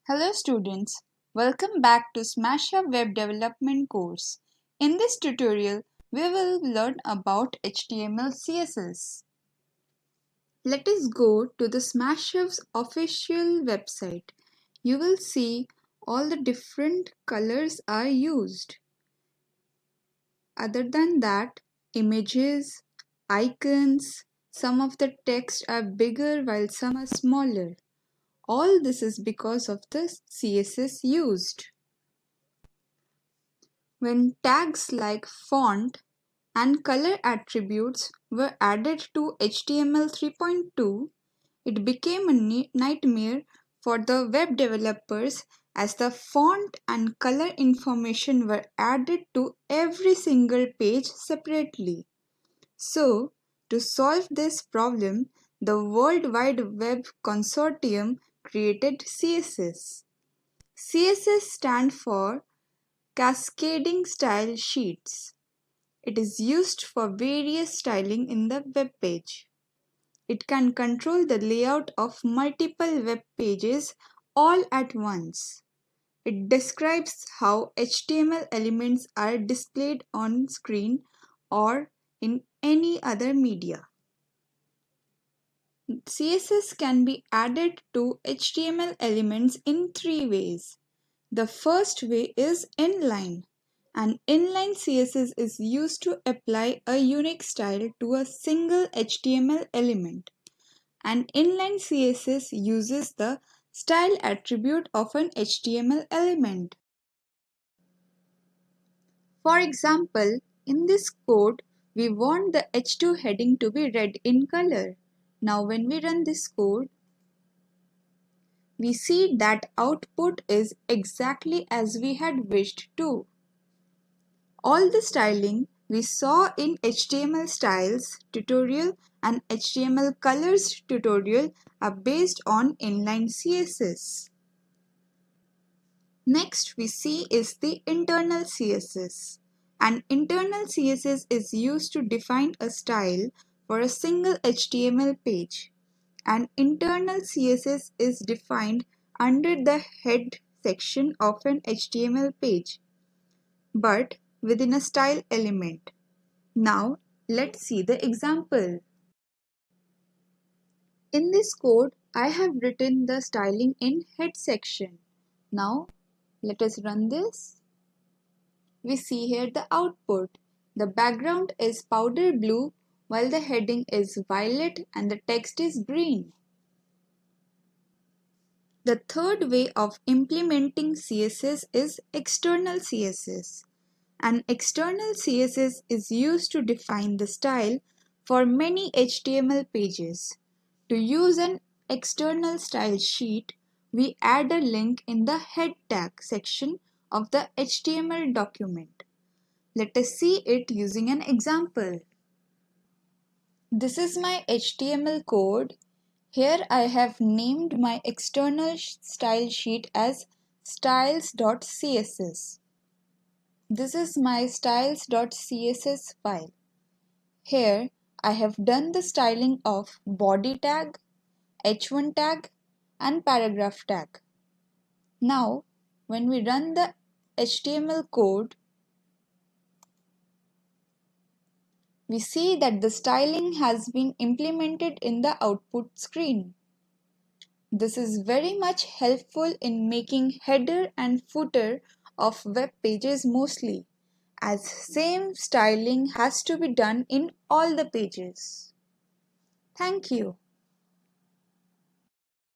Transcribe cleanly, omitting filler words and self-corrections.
Hello students, welcome back to Smashub Web Development course. In this tutorial, we will learn about HTML CSS. Let us go to the Smashub's official website. You will see all the different colors are used. Other than that, images, icons, some of the text are bigger while some are smaller. All this is because of the CSS used. When tags like font and color attributes were added to HTML 3.2, it became a nightmare for the web developers as the font and color information were added to every single page separately. So, to solve this problem, the World Wide Web Consortium created CSS. CSS stands for Cascading Style Sheets. It is used for various styling in the web page. It can control the layout of multiple web pages all at once. It describes how HTML elements are displayed on screen or in any other media. CSS can be added to HTML elements in three ways. The first way is inline. An inline CSS is used to apply a unique style to a single HTML element. An inline CSS uses the style attribute of an HTML element. For example, in this code, we want the H2 heading to be red in color. Now when we run this code, we see that output is exactly as we had wished to. All the styling we saw in HTML styles tutorial and HTML colors tutorial are based on inline CSS. Next we see is the internal CSS. An internal CSS is used to define a style for a single HTML page. An internal CSS is defined under the head section of an HTML page, but within a style element. Now let's see the example. In this code, I have written the styling in head section. Now let us run this. We see here the output. The background is powder blue while the heading is violet and the text is green. The third way of implementing CSS is external CSS. An external CSS is used to define the style for many HTML pages. To use an external style sheet, we add a link in the head tag section of the HTML document. Let us see it using an example. This is my HTML code. Here I have named my external style sheet as styles.css. This is my styles.css file. Here I have done the styling of body tag, h1 tag and paragraph tag. Now when we run the HTML code, we see that the styling has been implemented in the output screen. This is very much helpful in making header and footer of web pages mostly, as same styling has to be done in all the pages. Thank you.